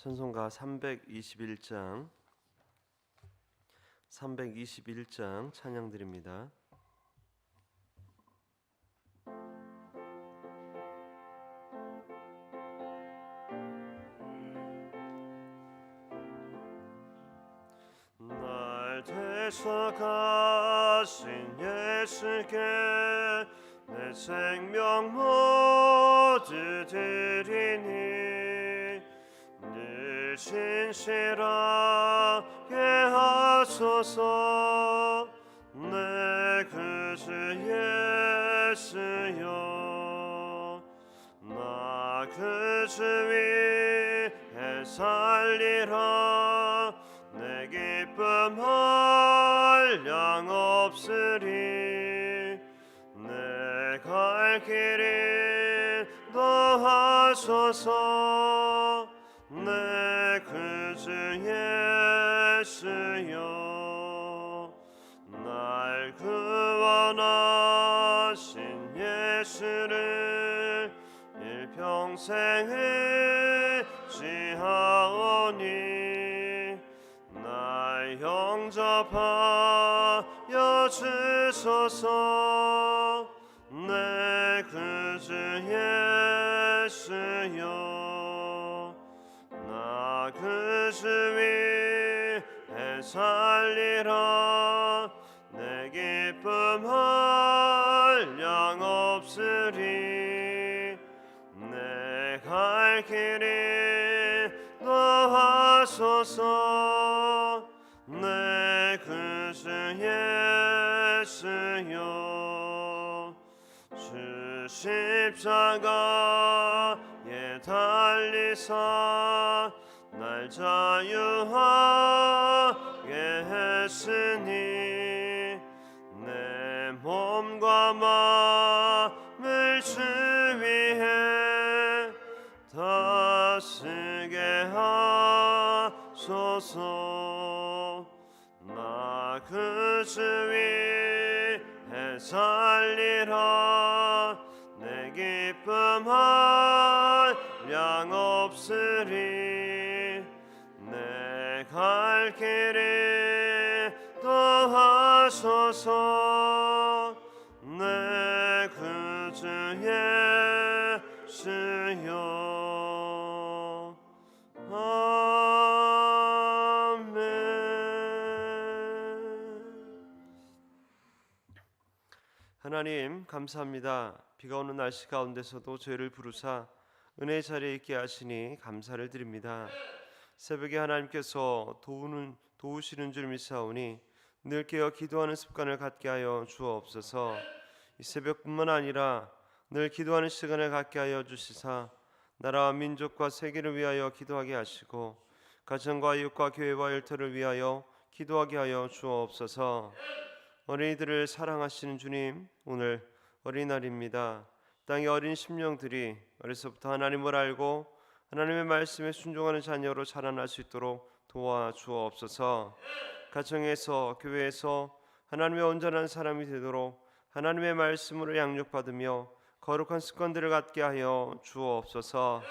찬송가 321장 찬양 드립니다. 날 되찾아가신 예수께 내 생명 모두 드리니 늘 진실하게 하소서. 내 구주 예수여, 나 구주 위에 살리라. 내 기쁨 한량 없으리. 내 갈 길이 더하소서. 내 구주 예수여, 날 구원하신 예수를 일평생 의지하오니 날 영접하여 주소서. 내 구주 예수여, 나 구주 위에 살리라. 내 기쁨 한량 없으리. 내 갈 길이 더하소서. 내 구주 예수여, 주 십자가에 달리사 날 자유하게 했으니 내 몸과 마음을 주 위해 다스게 하소서. 나 구주 위에 살리라. 내 기쁨 한량 없으리. 내 갈 길이 더하소서. 내 구주 예수여, 아멘. 하나님 감사합니다. 비가 오는 날씨 가운데서도 저희를 부르사 은혜의 자리에 있게 하시니 감사를 드립니다. 새벽에 하나님께서 도우시는 줄 믿사오니 늘 깨어 기도하는 습관을 갖게 하여 주옵소서. 이 새벽뿐만 아니라 늘 기도하는 시간을 갖게 하여 주시사 나라와 민족과 세계를 위하여 기도하게 하시고 가정과 이웃과 교회와 일터를 위하여 기도하게 하여 주옵소서. 어린이들을 사랑하시는 주님, 오늘 어린이날입니다. 땅의 어린 심령들이 어려서부터 하나님을 알고 하나님의 말씀에 순종하는 자녀로 자라날 수 있도록 도와주옵소서. 가정에서 교회에서 하나님의 온전한 사람이 되도록 하나님의 말씀으로 양육받으며 거룩한 습관들을 갖게 하여 주옵소서.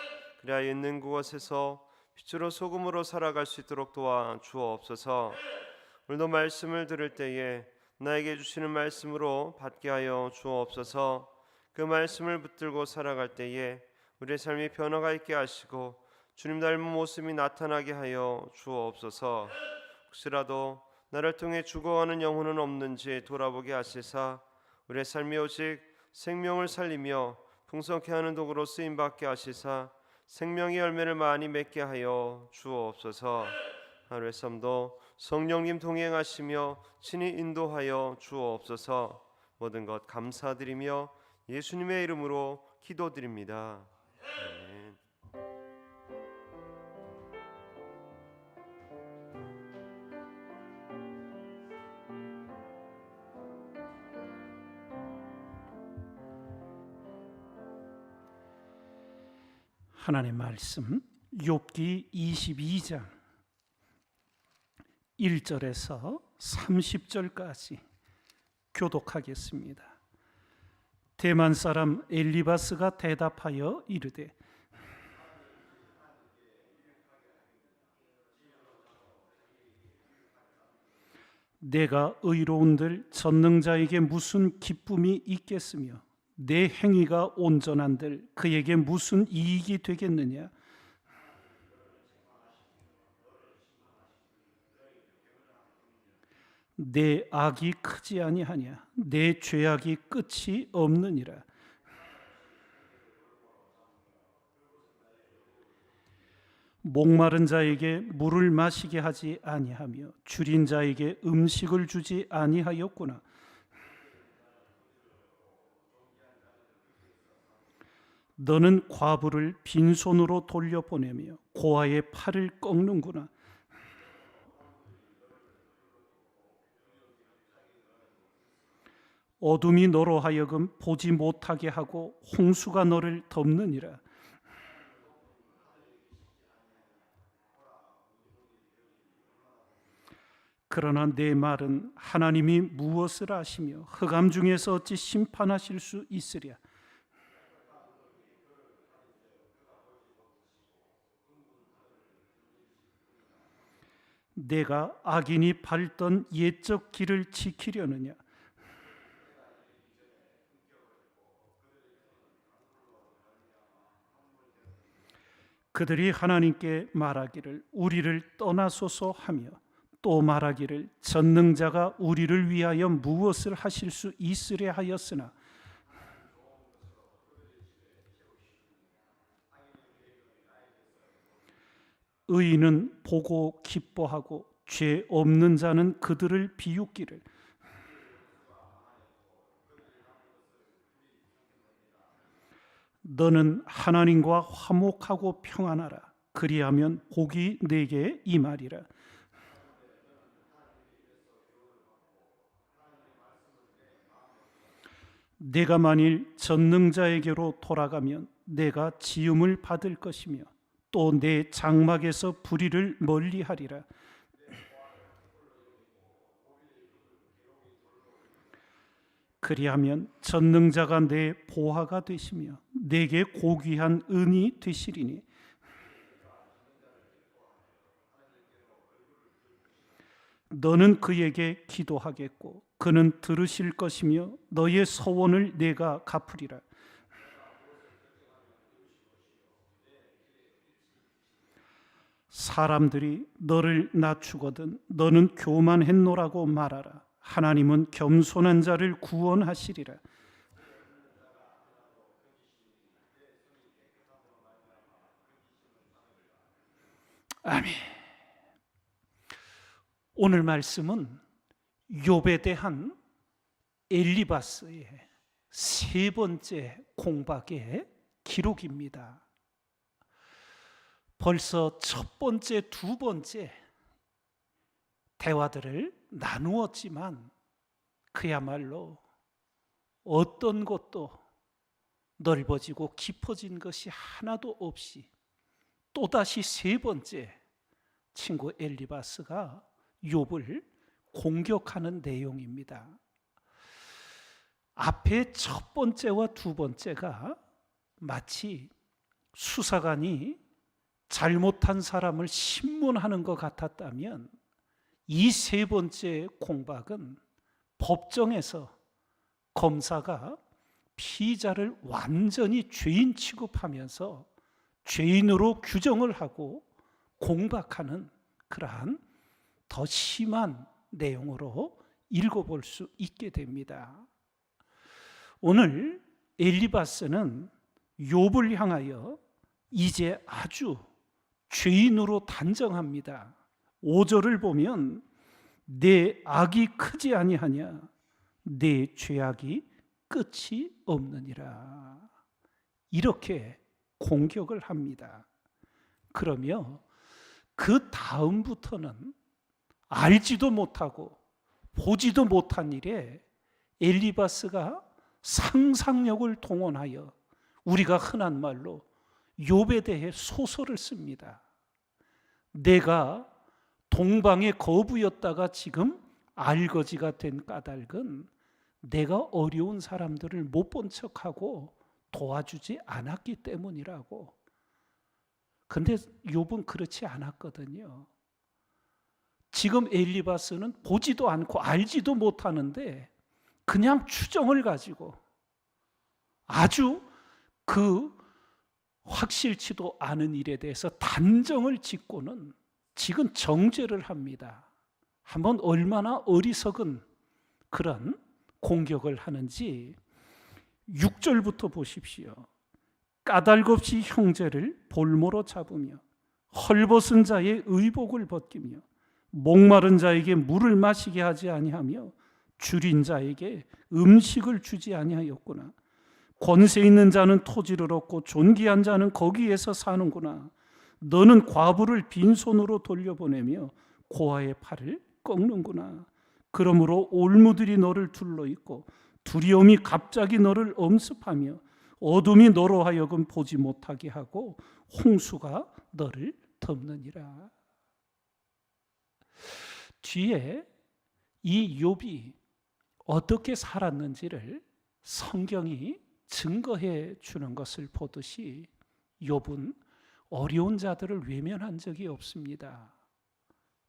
그래야 있는 그곳에서 빛으로 소금으로 살아갈 수 있도록 도와주옵소서. 오늘도 말씀을 들을 때에 나에게 주시는 말씀으로 받게 하여 주옵소서. 그 말씀을 붙들고 살아갈 때에 우리의 삶이 변화가 있게 하시고 주님 닮은 모습이 나타나게 하여 주옵소서. 혹시라도 나를 통해 죽어가는 영혼은 없는지 돌아보게 하시사 우리의 삶이 오직 생명을 살리며 풍성케 하는 도구로 쓰임받게 하시사 생명의 열매를 많이 맺게 하여 주옵소서. 하루의 삶도 성령님 동행하시며 친히 인도하여 주옵소서. 모든 것 감사드리며 예수님의 이름으로 기도드립니다. 아멘. 하나님의 말씀 욥기 22장 1절에서 30절까지 교독하겠습니다. 대만 사람 엘리바스가 대답하여 이르되 내가 의로운들 전능자에게 무슨 기쁨이 있겠으며 내 행위가 온전한들 그에게 무슨 이익이 되겠느냐. 내 악이 크지 아니하냐. 내 죄악이 끝이 없느니라. 목마른 자에게 물을 마시게 하지 아니하며 줄인 자에게 음식을 주지 아니하였구나. 너는 과부를 빈손으로 돌려보내며 고아의 팔을 꺾는구나. 어둠이 너로 하여금 보지 못하게 하고 홍수가 너를 덮느니라. 그러나 내 말은 하나님이 무엇을 아시며 흑암 중에서 어찌 심판하실 수 있으랴. 내가 악인이 밟던 옛적 길을 지키려느냐. 그들이 하나님께 말하기를 우리를 떠나소서 하며 또 말하기를 전능자가 우리를 위하여 무엇을 하실 수 있으랴 하였으나 의인은 보고 기뻐하고 죄 없는 자는 그들을 비웃기를 너는 하나님과 화목하고 평안하라. 그리하면 복이 내게 임하리라. 내가 만일 전능자에게로 돌아가면 내가 지음을 받을 것이며 또 내 장막에서 불의를 멀리하리라. 그리하면 전능자가 내 보화가 되시며 내게 고귀한 은이 되시리니 너는 그에게 기도하겠고 그는 들으실 것이며 너의 서원을 내가 갚으리라. 사람들이 너를 낮추거든 너는 교만했노라고 말하라. 하나님은 겸손한 자를 구원하시리라. 아멘. 오늘 말씀은 욥에 대한 엘리바스의 세 번째 공박의 기록입니다. 벌써 첫 번째, 두 번째 대화들을 나누었지만 그야말로 어떤 것도 넓어지고 깊어진 것이 하나도 없이 또다시 세 번째 친구 엘리바스가 욥을 공격하는 내용입니다. 앞에 첫 번째와 두 번째가 마치 수사관이 잘못한 사람을 신문하는 것 같았다면 이 세 번째 공박은 법정에서 검사가 피의자를 완전히 죄인 취급하면서 죄인으로 규정을 하고 공박하는 그러한 더 심한 내용으로 읽어볼 수 있게 됩니다. 오늘 엘리바스는 욥을 향하여 이제 아주 죄인으로 단정합니다. 5절을 보면 내 악이 크지 아니하냐 내 죄악이 끝이 없느니라 이렇게 공격을 합니다. 그러며 그 다음부터는 알지도 못하고 보지도 못한 일에 엘리바스가 상상력을 동원하여 우리가 흔한 말로 욥에 대해 소설을 씁니다. 내가 동방의 거부였다가 지금 알거지가 된 까닭은 내가 어려운 사람들을 못 본 척하고 도와주지 않았기 때문이라고. 근데 욥은 그렇지 않았거든요. 지금 엘리바스는 보지도 않고 알지도 못하는데 그냥 추정을 가지고 아주 그 확실치도 않은 일에 대해서 단정을 짓고는 지금 정죄를 합니다. 한번 얼마나 어리석은 그런 공격을 하는지 6절부터 보십시오. 까닭없이 형제를 볼모로 잡으며 헐벗은 자의 의복을 벗기며 목마른 자에게 물을 마시게 하지 아니하며 줄인 자에게 음식을 주지 아니하였구나. 권세 있는 자는 토지를 얻고 존귀한 자는 거기에서 사는구나. 너는 과부를 빈손으로 돌려보내며 고아의 팔을 꺾는구나. 그러므로 올무들이 너를 둘러있고 두려움이 갑자기 너를 엄습하며 어둠이 너로 하여금 보지 못하게 하고 홍수가 너를 덮느니라. 뒤에 이 욥이 어떻게 살았는지를 성경이 증거해 주는 것을 보듯이 욥은 어려운 자들을 외면한 적이 없습니다.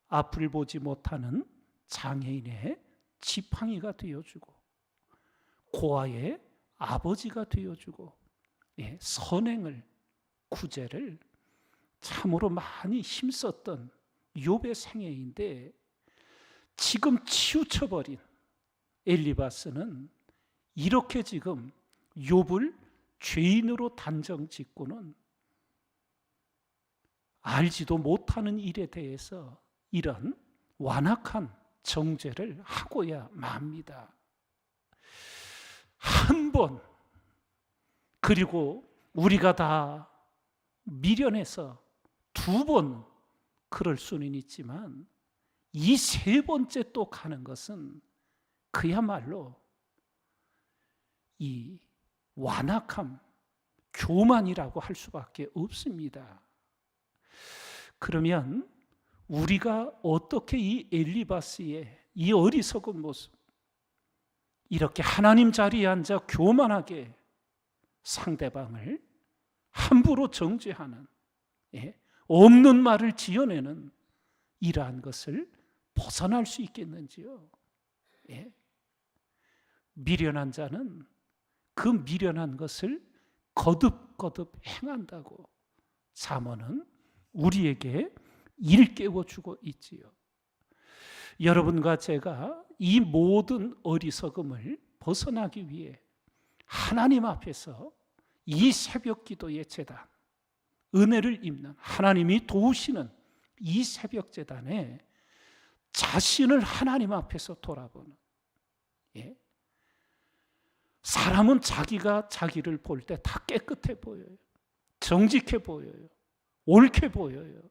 앞을 보지 못하는 장애인의 지팡이가 되어주고 고아의 아버지가 되어주고 선행을 구제를 참으로 많이 힘썼던 욥의 생애인데 지금 치우쳐버린 엘리바스는 이렇게 지금 욥을 죄인으로 단정짓고는 알지도 못하는 일에 대해서 이런 완악한 정죄를 하고야 맙니다. 한 번, 그리고 우리가 다 미련해서 두 번 그럴 수는 있지만 이 세 번째 또 가는 것은 그야말로 이 완악함, 교만이라고 할 수밖에 없습니다. 그러면 우리가 어떻게 이 엘리바스의 이 어리석은 모습, 이렇게 하나님 자리에 앉아 교만하게 상대방을 함부로 정죄하는, 없는 말을 지어내는 이러한 것을 벗어날 수 있겠는지요? 미련한 자는 그 미련한 것을 거듭거듭 행한다고 잠언은 우리에게 일깨워주고 있지요. 여러분과 제가 이 모든 어리석음을 벗어나기 위해 하나님 앞에서 이 새벽 기도의 제단, 은혜를 입는 하나님이 도우시는 이 새벽 제단에 자신을 하나님 앞에서 돌아보는, 사람은 자기가 자기를 볼 때 다 깨끗해 보여요. 정직해 보여요. 옳게 보여요.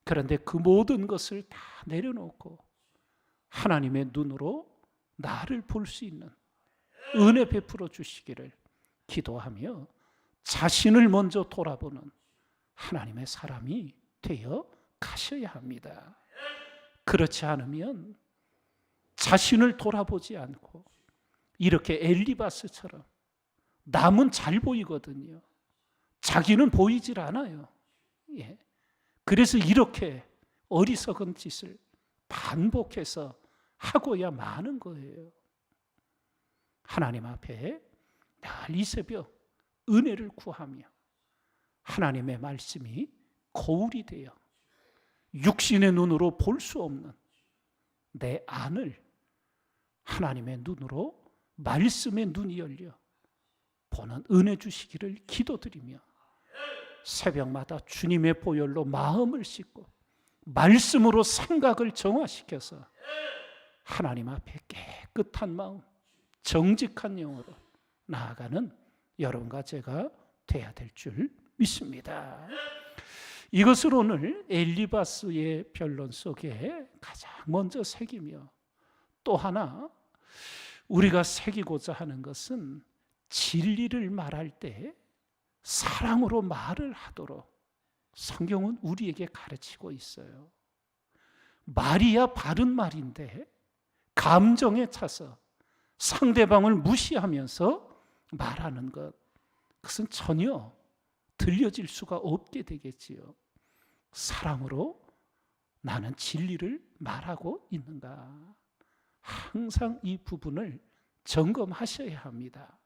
그런데 그 모든 것을 다 내려놓고 하나님의 눈으로 나를 볼 수 있는 은혜 베풀어 주시기를 기도하며 자신을 먼저 돌아보는 하나님의 사람이 되어 가셔야 합니다. 그렇지 않으면 자신을 돌아보지 않고 이렇게 엘리바스처럼 남은 잘 보이거든요. 자기는 보이질 않아요. 그래서 이렇게 어리석은 짓을 반복해서 하고야 마는 거예요. 하나님 앞에 날 이 새벽 은혜를 구하며 하나님의 말씀이 거울이 되어 육신의 눈으로 볼 수 없는 내 안을 하나님의 눈으로, 말씀의 눈이 열려 보는 은혜 주시기를 기도드리며 새벽마다 주님의 보혈로 마음을 씻고 말씀으로 생각을 정화시켜서 하나님 앞에 깨끗한 마음, 정직한 영으로 나아가는 여러분과 제가 돼야 될 줄 믿습니다. 이것을 오늘 엘리바스의 변론 속에 가장 먼저 새기며, 또 하나 우리가 새기고자 하는 것은 진리를 말할 때 사랑으로 말을 하도록 성경은 우리에게 가르치고 있어요. 말이야 바른 말인데 감정에 차서 상대방을 무시하면서 말하는 것, 그것은 전혀 들려질 수가 없게 되겠지요. 사랑으로 나는 진리를 말하고 있는가? 항상 이 부분을 점검하셔야 합니다.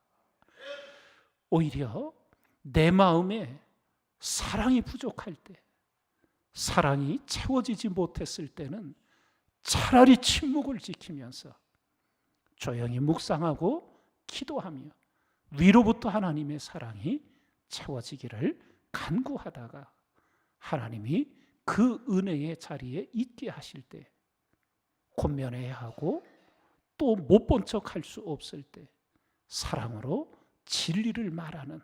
오히려 내 마음에 사랑이 부족할 때, 사랑이 채워지지 못했을 때는 차라리 침묵을 지키면서 조용히 묵상하고 기도하며 위로부터 하나님의 사랑이 채워지기를 간구하다가 하나님이 그 은혜의 자리에 있게 하실 때 권면해야 하고, 또 못 본 척 할 수 없을 때 사랑으로 진리를 말하는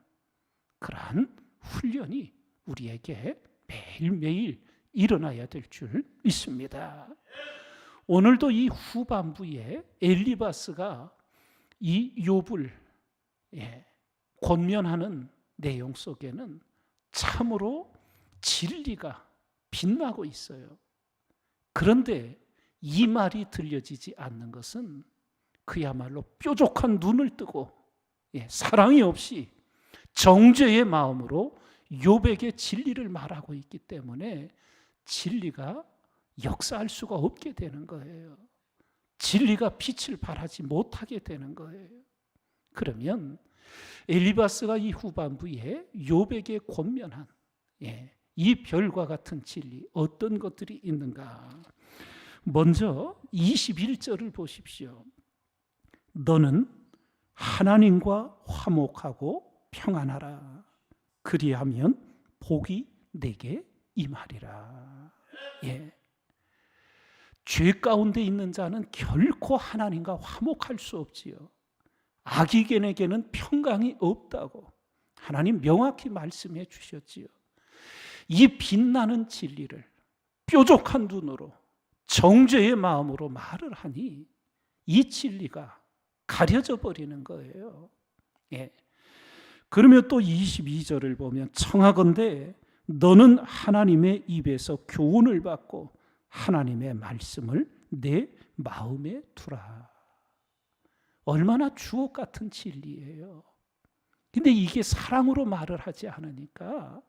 그러한 훈련이 우리에게 매일매일 일어나야 될 줄 믿습니다. 오늘도 이 후반부에 엘리바스가 이 욥을 권면하는 내용 속에는 참으로 진리가 빛나고 있어요. 그런데 이 말이 들려지지 않는 것은 그야말로 뾰족한 눈을 뜨고 사랑이 없이 정죄의 마음으로 욥에게 진리를 말하고 있기 때문에 진리가 역사할 수가 없게 되는 거예요. 진리가 빛을 발하지 못하게 되는 거예요. 그러면 엘리바스가 이 후반부에 욥에게 권면한 이 별과 같은 진리, 어떤 것들이 있는가? 먼저 21절을 보십시오. 너는 하나님과 화목하고 평안하라. 그리하면 복이 내게 임하리라. 죄 가운데 있는 자는 결코 하나님과 화목할 수 없지요. 악인에게는 평강이 없다고 하나님 명확히 말씀해 주셨지요. 이 빛나는 진리를 뾰족한 눈으로 정죄의 마음으로 말을 하니 이 진리가 가려져 버리는 거예요. 그러면 또 22절을 보면 청하건대 너는 하나님의 입에서 교훈을 받고 하나님의 말씀을 내 마음에 두라. 얼마나 주옥 같은 진리예요. 근데 이게 사랑으로 말을 하지 않으니까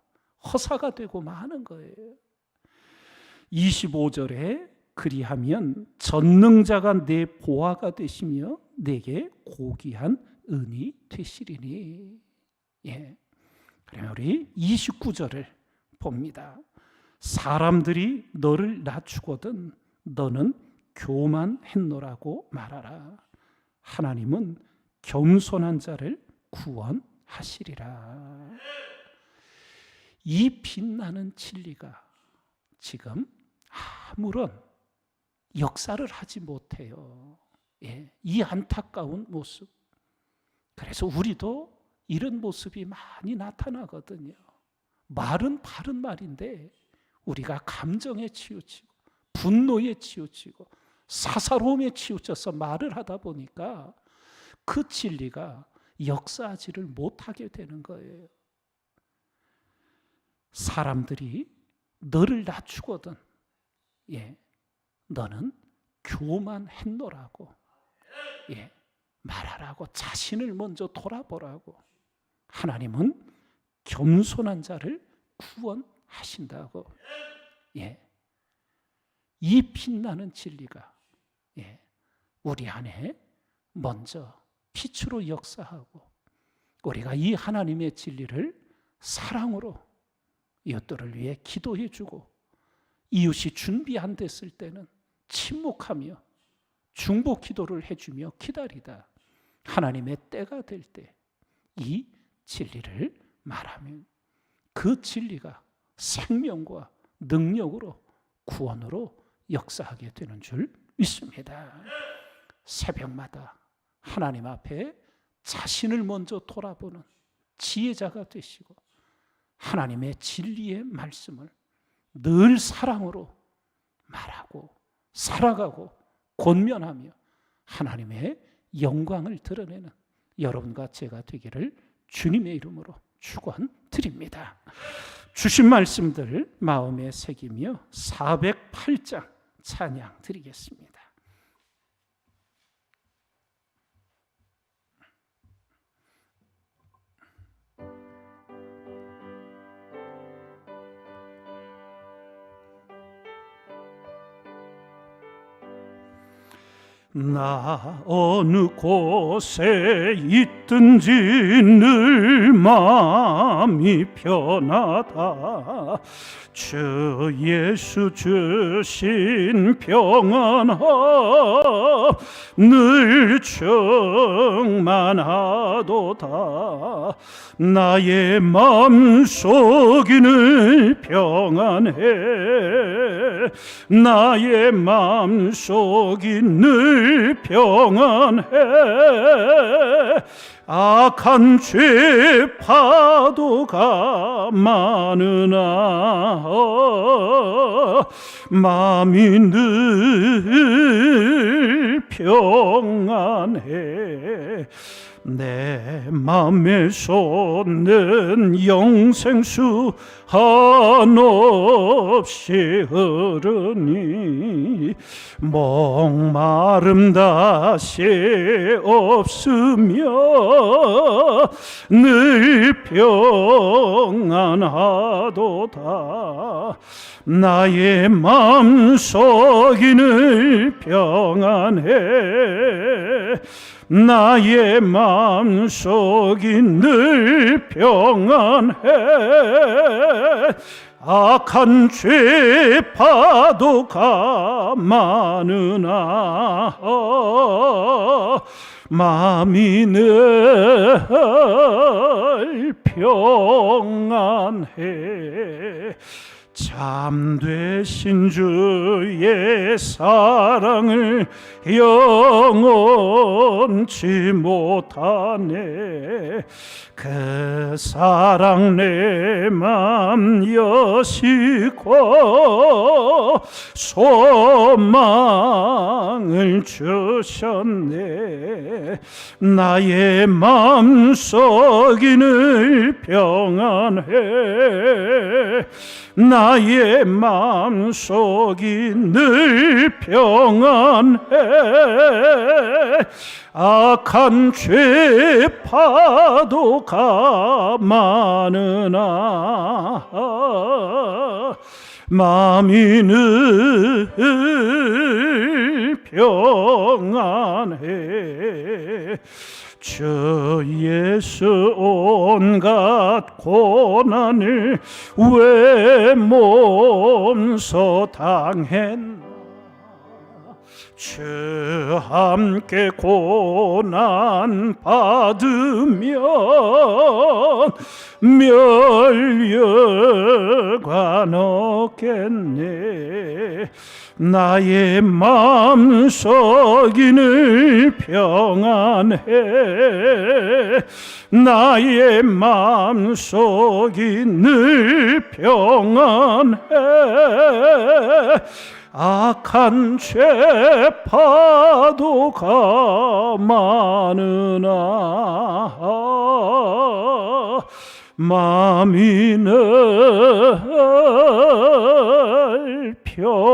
허사가 되고 마는 거예요. 25절에 그리하면 전능자가 내 보화가 되시며 내게 고귀한 은이 되시리니. 그러면 우리 29절을 봅니다. 사람들이 너를 낮추거든 너는 교만했노라고 말하라. 하나님은 겸손한 자를 구원하시리라. 이 빛나는 진리가 지금 아무런 역사를 하지 못해요. 이 안타까운 모습. 그래서 우리도 이런 모습이 많이 나타나거든요. 말은 바른 말인데 우리가 감정에 치우치고 분노에 치우치고 사사로움에 치우쳐서 말을 하다 보니까 그 진리가 역사하지를 못하게 되는 거예요. 사람들이 너를 낮추거든 너는 교만했노라고 말하라고, 자신을 먼저 돌아보라고. 하나님은 겸손한 자를 구원하신다고. 이 빛나는 진리가 우리 안에 먼저 빛으로 역사하고, 우리가 이 하나님의 진리를 사랑으로 이웃들을 위해 기도해주고, 이웃이 준비 안 됐을 때는 침묵하며 중보 기도를 해주며 기다리다 하나님의 때가 될 때 이 진리를 말하면 그 진리가 생명과 능력으로 구원으로 역사하게 되는 줄 믿습니다. 새벽마다 하나님 앞에 자신을 먼저 돌아보는 지혜자가 되시고 하나님의 진리의 말씀을 늘 사랑으로 말하고 살아가고 권면하며 하나님의 영광을 드러내는 여러분과 제가 되기를 주님의 이름으로 축원드립니다. 주신 말씀들 마음에 새기며 408장 찬양 드리겠습니다. 나 어느 곳에 있든지 늘 마음이 편하다. 주 예수 주신 평안함 늘 충만하도다. 나의 마음속이 늘 평안해. 나의 마음속이 늘 평안해. 악한 죄 파도가 많으나 마음이 늘 평안해. 내 맘에 솟는 영생수 한없이 흐르니 목마름 다시 없으며 늘 평안하도다. 나의 마음속이 늘 평안해. 나의 마음속이 늘 평안해. 악한 죄 파도가 많으나 마음이 늘 평안해. 참되신 주의 사랑을 영원치 못하네. 그 사랑 내 맘 여시고 소망을 주셨네. 나의 맘속이 늘 평안해. 나의 마음속이 늘 평안해. 악한 죄 파도가 많으나 마음이 늘 평안해. 주 예수 온갖 고난을 왜 몸소 당했나. 주 함께 고난 받으면 멸류관 없겠네. 나의 마음속이 늘 평안해. 나의 마음속이 늘 평안해. 악한 죄 파도가 많으나 마음이 늘 평안해.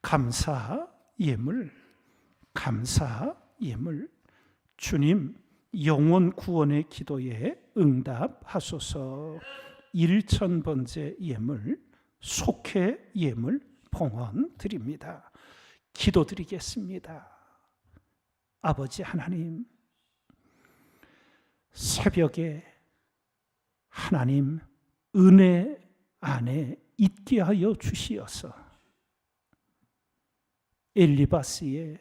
감사 예물, 감사 예물. 주님, 영혼 구원의 기도에 응답하소서. 1000번째 예물, 속회 예물 봉헌 드립니다. 기도드리겠습니다. 아버지 하나님, 새벽에 하나님 은혜 안에 있게 하여 주시어서 엘리바스의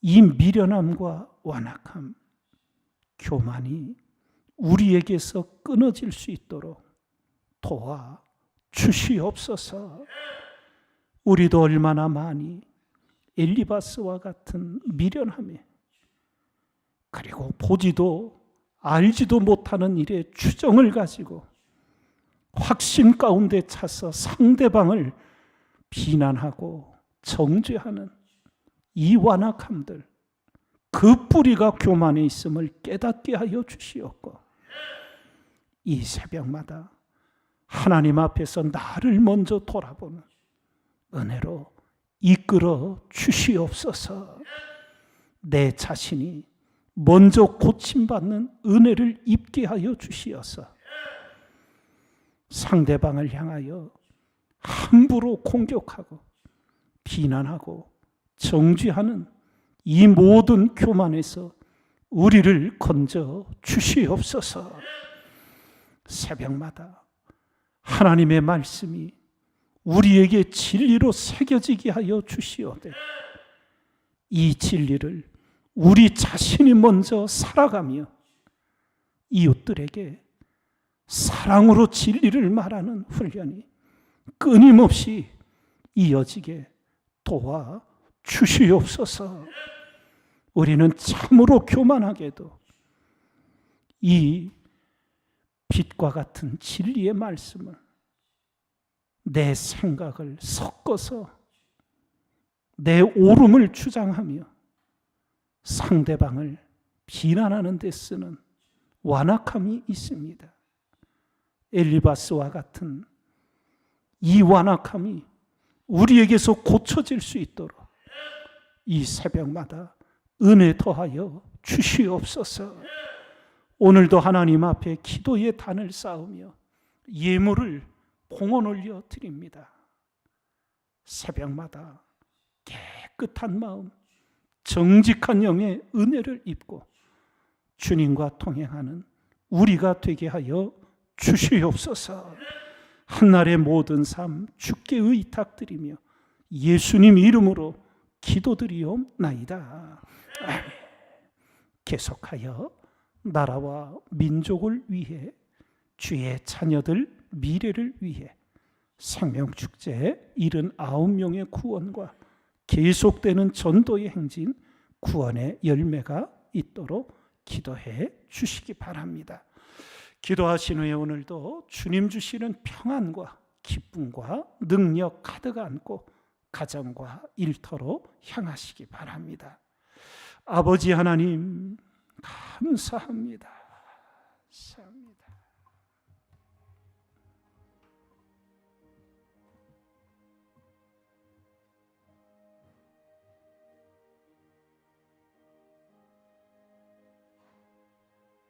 이 미련함과 완악함, 교만이 우리에게서 끊어질 수 있도록 도와 주시옵소서. 우리도 얼마나 많이 엘리바스와 같은 미련함에 그리고 보지도 알지도 못하는 일에 추정을 가지고 확신 가운데 차서 상대방을 비난하고 정죄하는 이 완악함들, 그 뿌리가 교만에 있음을 깨닫게 하여 주시옵고, 이 새벽마다 하나님 앞에서 나를 먼저 돌아보는 은혜로 이끌어 주시옵소서. 내 자신이 먼저 고침받는 은혜를 입게 하여 주시어서 상대방을 향하여 함부로 공격하고 비난하고 정죄하는 이 모든 교만에서 우리를 건져 주시옵소서. 새벽마다 하나님의 말씀이 우리에게 진리로 새겨지게 하여 주시오되 이 진리를 우리 자신이 먼저 살아가며 이웃들에게 사랑으로 진리를 말하는 훈련이 끊임없이 이어지게 도와 주시옵소서. 우리는 참으로 교만하게도 이 빛과 같은 진리의 말씀을 내 생각을 섞어서 내 옳음을 주장하며 상대방을 비난하는 데 쓰는 완악함이 있습니다. 엘리바스와 같은 이 완악함이 우리에게서 고쳐질 수 있도록 이 새벽마다 은혜 더하여 주시옵소서. 오늘도 하나님 앞에 기도의 단을 쌓으며 예물을 봉헌 올려 드립니다. 새벽마다 깨끗한 마음, 정직한 영의 은혜를 입고 주님과 동행하는 우리가 되게 하여 주시옵소서. 한날의 모든 삶 주께 의탁드리며 예수님 이름으로 기도드리옵나이다. 아멘. 계속하여 나라와 민족을 위해 주의 자녀들 미래를 위해 생명축제 79명의 구원과 계속되는 전도의 행진 구원의 열매가 있도록 기도해 주시기 바랍니다. 기도하신 후에 오늘도 주님 주시는 평안과 기쁨과 능력 가득 안고 가정과 일터로 향하시기 바랍니다. 아버지 하나님 감사합니다.